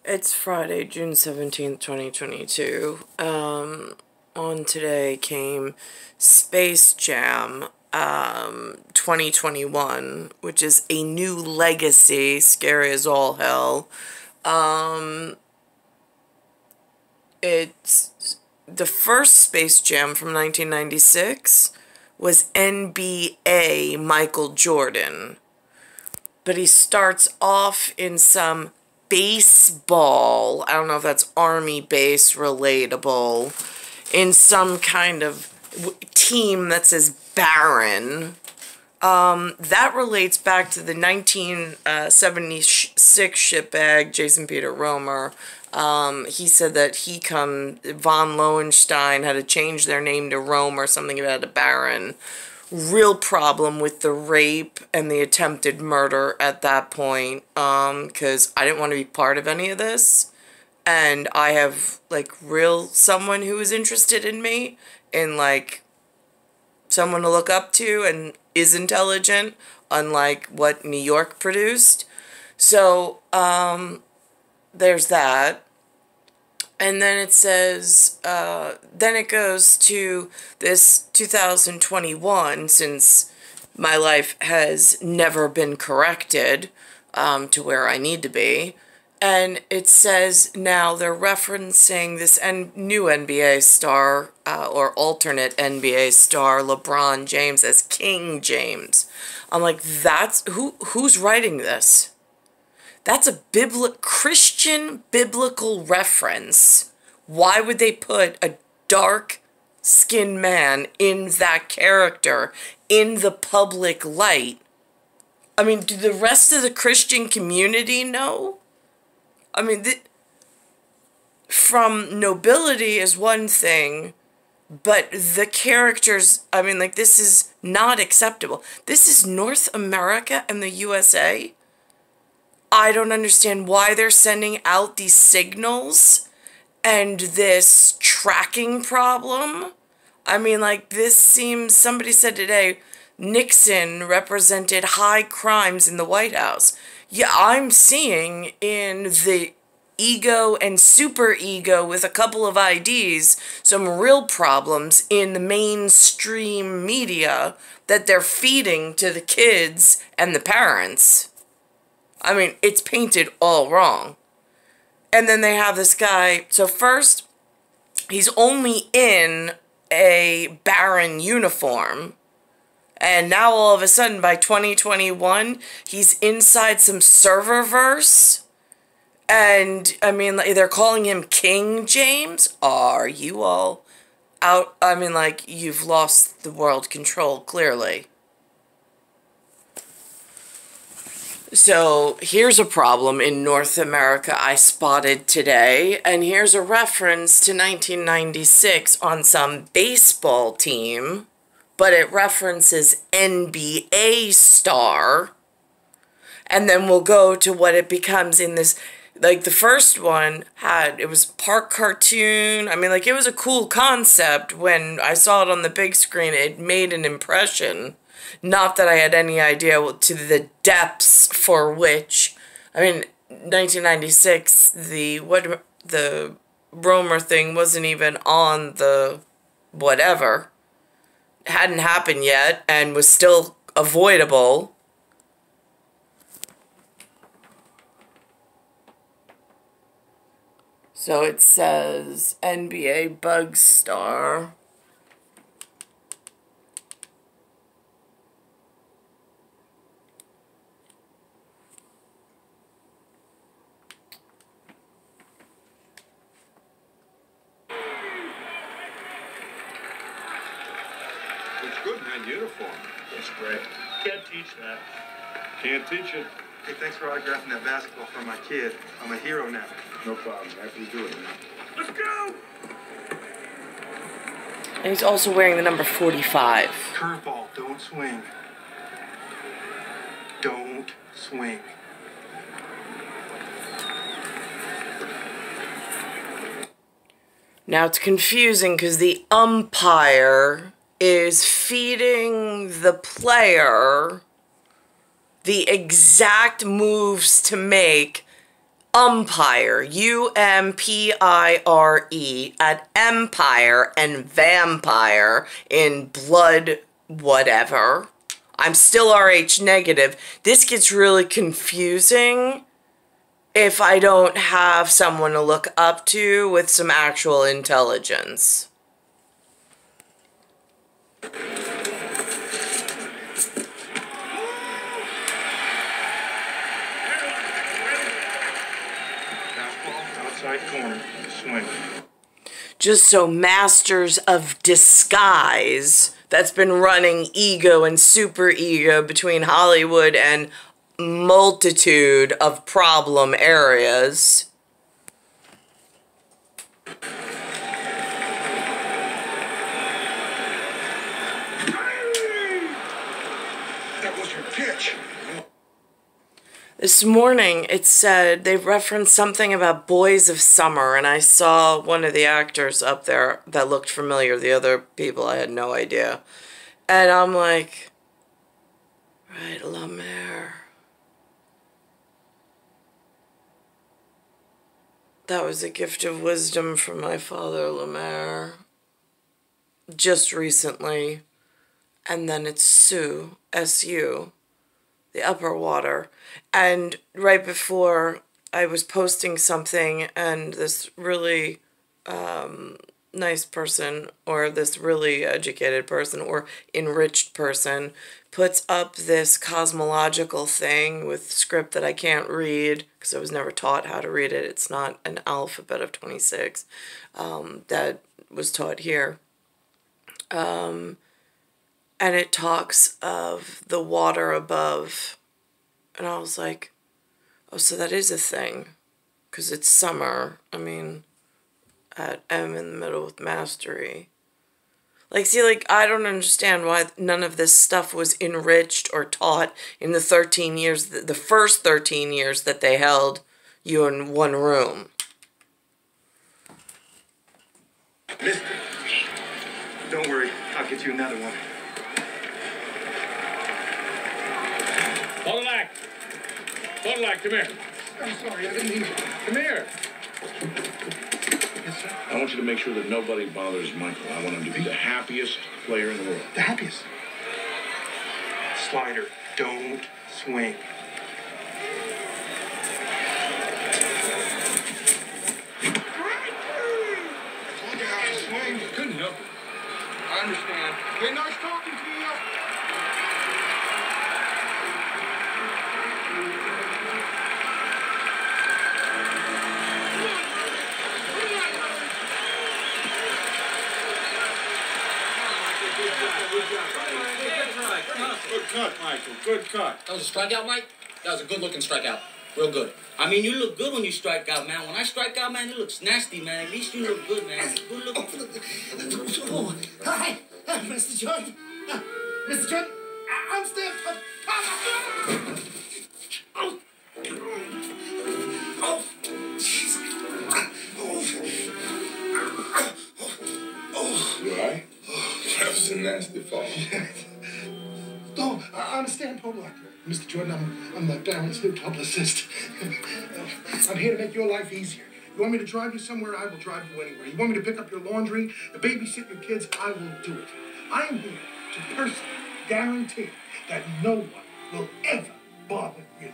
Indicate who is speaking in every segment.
Speaker 1: It's Friday, June 17th, 2022. On today came Space Jam 2021, which is a new legacy, scary as all hell. It's the first Space Jam from 1996 was NBA Michael Jordan. But he starts off in some baseball, I don't know if that's Army base relatable, in some kind of team that says Baron. That relates back to the 1976 shitbag Jason Peter Romer. He said that von Lohenstein had to change their name to Rome or something about a Baron. Real problem with the rape and the attempted murder at that point, because I didn't want to be part of any of this, and I have, like, someone who is interested in me, and, like, someone to look up to and is intelligent, unlike what New York produced. So, there's that. And then it says, then it goes to this 2021, since my life has never been corrected to where I need to be. And it says now they're referencing this new NBA star, or alternate NBA star, LeBron James, as King James. I'm like, who's writing this? That's a Christian biblical reference. Why would they put a dark-skinned man in that character in the public light? I mean, do the rest of the Christian community know? I mean, from nobility is one thing, but the characters, I mean, like, this is not acceptable. This is North America and the USA. I don't understand why they're sending out these signals and this tracking problem. I mean, like, this seems, somebody said today, Nixon represented high crimes in the White House. Yeah, I'm seeing in the ego and super ego with a couple of IDs some real problems in the mainstream media that they're feeding to the kids and the parents. I mean, it's painted all wrong. And then they have this guy. So first, he's only in a Baron uniform. And now all of a sudden, by 2021, he's inside some serververse. And, I mean, they're calling him King James. Are you all out? I mean, like, you've lost the world control, clearly. So, here's a problem in North America I spotted today, and here's a reference to 1996 on some baseball team, but it references NBA star, and then we'll go to what it becomes in this, like, the first one it was Park Cartoon. I mean, like, it was a cool concept. When I saw it on the big screen, it made an impression. Not that I had any idea to the depths for which, I mean, 1996, the Romer thing wasn't even on the whatever. It hadn't happened yet and was still avoidable. So it says NBA Bug Star.
Speaker 2: It's good in that uniform.
Speaker 3: It's great. Can't teach that.
Speaker 2: Can't teach it.
Speaker 4: Hey, thanks for autographing that basketball for my kid. I'm a hero now.
Speaker 2: No problem. Happy to do it, man.
Speaker 3: Let's go!
Speaker 1: And he's also wearing the number 45.
Speaker 4: Curveball, don't swing. Don't swing.
Speaker 1: Now it's confusing because the umpire is feeding the player the exact moves to make umpire, U-M-P-I-R-E, at empire and vampire in blood whatever. I'm still RH negative. This gets really confusing if I don't have someone to look up to with some actual intelligence.
Speaker 4: Outside corner. Swing.
Speaker 1: Just so masters of disguise that's been running ego and super ego between Hollywood and multitude of problem areas.
Speaker 2: That was your pitch.
Speaker 1: This morning it said they referenced something about Boys of Summer, and I saw one of the actors up there that looked familiar. The other people I had no idea. And I'm like, right, La Mer. That was a gift of wisdom from my father, La Mer. Just recently. And then it's Sue, S-U, the upper water. And right before I was posting something, and this really nice person, or this really educated person, or enriched person, puts up this cosmological thing with script that I can't read, because I was never taught how to read it. It's not an alphabet of 26 that was taught here. And it talks of the water above. And I was like, oh, so that is a thing. Because it's summer. I mean, at M in the middle with mastery. Like, see, like, I don't understand why none of this stuff was enriched or taught in the 13 years, the first 13 years that they held you in one room.
Speaker 4: Mister, don't worry. I'll get you another one.
Speaker 3: Parlay, come here.
Speaker 4: I'm sorry, I didn't mean to.
Speaker 3: Come here.
Speaker 4: Yes, sir.
Speaker 2: I want you to make sure that nobody bothers Michael. I want him to be the happiest player in the world.
Speaker 4: The happiest. Slider, don't swing. Look at how you swing.
Speaker 3: Couldn't help it.
Speaker 4: I understand. Hey, nice talking to you.
Speaker 2: Good cut, Michael. Good cut.
Speaker 5: That was a strikeout, Mike? That was a good-looking strikeout. Real good. I mean, you look good when you strike out, man. When I strike out, man, it looks nasty, man. At least you look good, man. Good looking.
Speaker 6: Oh, hi, Mr. Jordan. Mr. Jordan, I'm still... Oh, jeez.
Speaker 2: You all right? That was a nasty fall.
Speaker 6: No, I understand totally. Mr. Jordan, I'm the Baron's new publicist. I'm here to make your life easier. You want me to drive you somewhere, I will drive you anywhere. You want me to pick up your laundry, to babysit your kids, I will do it. I am here to personally guarantee that no one will ever bother you.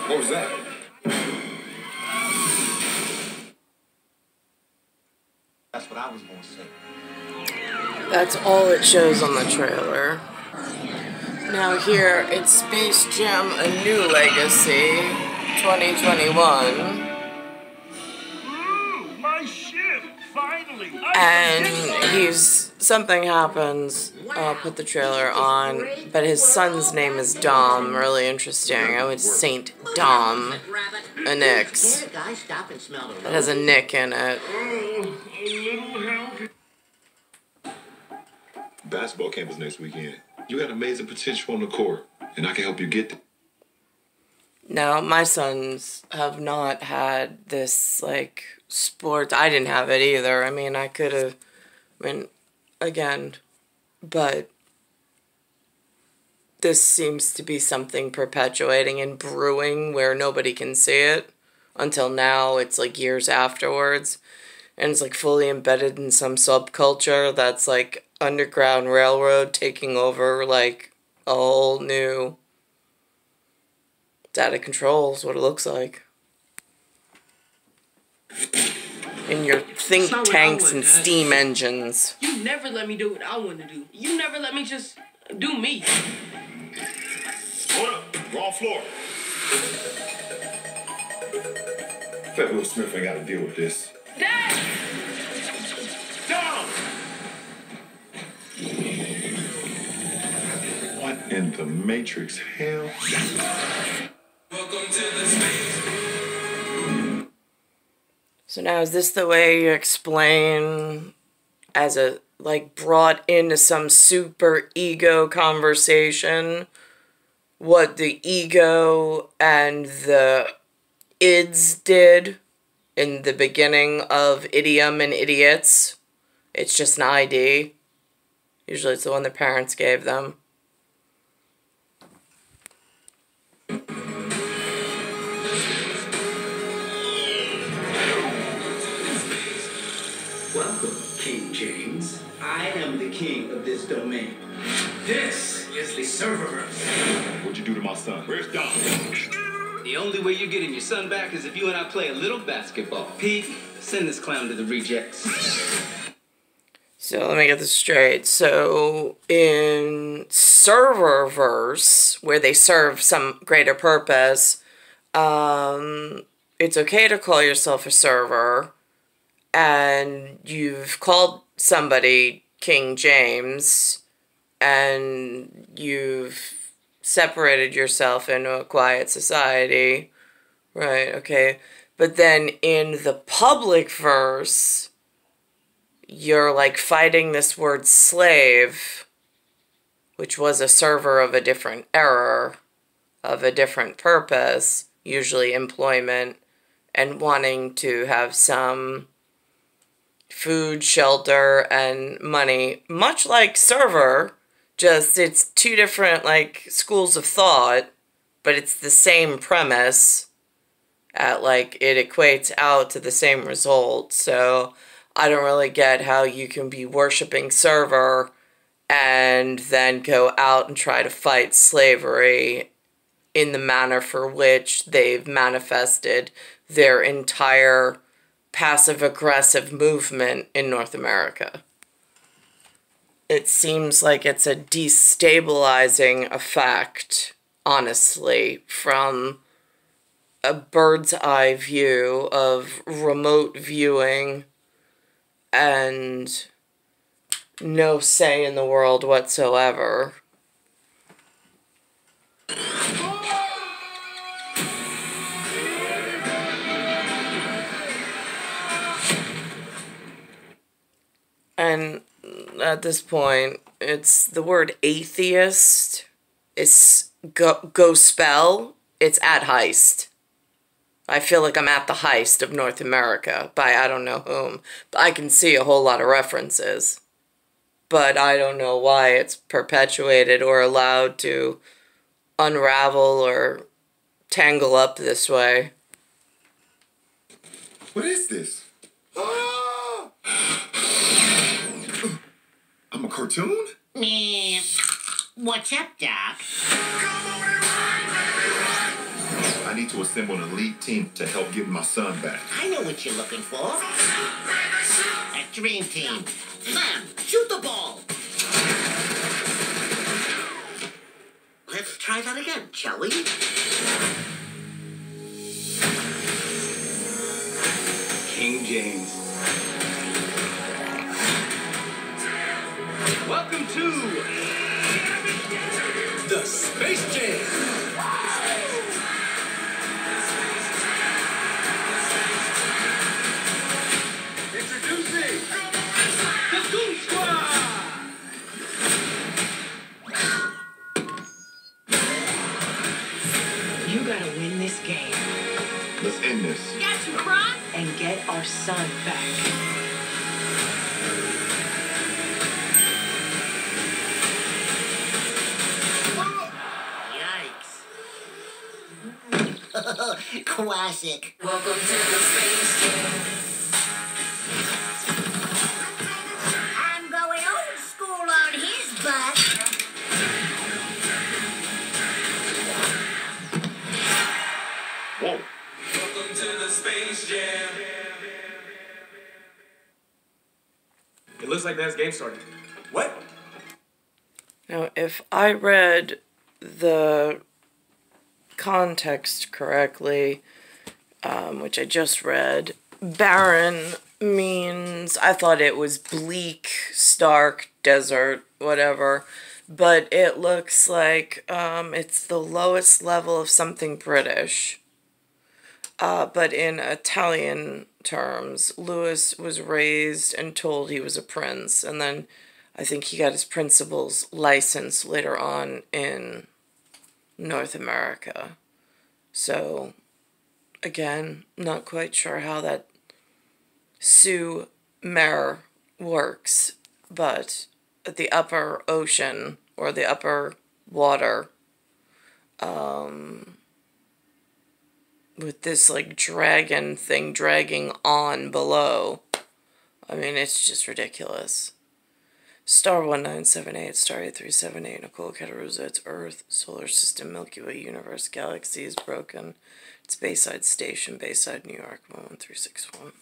Speaker 2: What was that?
Speaker 6: That's what I was going to say.
Speaker 1: That's all it shows on the trailer. Now here, it's Space Jam: A New Legacy, 2021.
Speaker 3: My ship, finally.
Speaker 1: And something happens, I'll put the trailer on, but his son's name is Dom, really interesting. I would Saint Dom, a Nix. It has a Nick in it.
Speaker 2: Basketball camp is next weekend. You got amazing potential on the court, and I can help you get there.
Speaker 1: Now, my sons have not had this, like, sport. I didn't have it either. I mean, again, but this seems to be something perpetuating and brewing where nobody can see it. Until now, it's like years afterwards. And it's like fully embedded in some subculture that's like Underground Railroad taking over like a whole new... It's out of control is what it looks like. In your think tanks and steam engines.
Speaker 7: You never let me do what I want to do. You never let me just do me.
Speaker 2: Hold up. Wrong floor. Fat Will Smith ain't got to deal with this.
Speaker 7: Dad!
Speaker 2: Down! What in the Matrix hell? Welcome to the space.
Speaker 1: So now is this the way you explain as a, like, brought into some super ego conversation what the ego and the ids did in the beginning of Idiom and Idiots? It's just an ID. Usually it's the one the parents gave them.
Speaker 8: Welcome, King James. I am the king of this domain.
Speaker 3: This is the serververse.
Speaker 2: What'd you do to my son? Where's Dom?
Speaker 8: The only way you're getting your son back is if you and I play a little basketball. Pete, send this clown to the rejects.
Speaker 1: So let me get this straight. So in serververse, where they serve some greater purpose, it's okay to call yourself a server, and you've called somebody King James, and you've separated yourself into a quiet society. Right, okay. But then in the public verse, you're like fighting this word slave, which was a server of a different era, of a different purpose, usually employment, and wanting to have some food, shelter, and money. Much like server, just it's two different like schools of thought, but it's the same premise. At like it equates out to the same result. So I don't really get how you can be worshiping server and then go out and try to fight slavery in the manner for which they've manifested their entire passive-aggressive movement in North America. It seems like it's a destabilizing effect, honestly, from a bird's eye view of remote viewing and no say in the world whatsoever. And at this point, it's the word atheist. It's go spell. It's at heist. I feel like I'm at the heist of North America by I don't know whom. But I can see a whole lot of references. But I don't know why it's perpetuated or allowed to unravel or tangle up this way.
Speaker 2: What is this? Ah! I'm a cartoon?
Speaker 9: Meh. What's up, Doc?
Speaker 2: I need to assemble an elite team to help get my son back.
Speaker 9: I know what you're looking for. A dream team. Sam, shoot the ball. Let's try that again, shall we?
Speaker 8: King James. Welcome to the Space Jam. Introducing the Goon Squad.
Speaker 7: You gotta win this game
Speaker 2: Let's end this.
Speaker 7: Got you, Kron. And get our son back.
Speaker 9: Classic.
Speaker 10: Welcome to the Space Jam.
Speaker 9: I'm going old school on his butt.
Speaker 2: Whoa.
Speaker 3: Welcome to the Space Jam.
Speaker 4: It looks like that's game started. What?
Speaker 1: Now, if I read the context correctly, which I just read, barren means, I thought it was bleak, stark, desert, whatever, but it looks like it's the lowest level of something British. But in Italian terms, Lewis was raised and told he was a prince, and then I think he got his principal's license later on in North America. So, again, not quite sure how that Sioux mare works, but at the upper ocean, or the upper water, with this, like, dragon thing dragging on below. I mean, it's just ridiculous. Star 1978, Star 8378, Nicole, Cattaruzza, it's Earth, Solar System, Milky Way, Universe, Galaxy is broken. It's Bayside Station, Bayside, New York, 11361.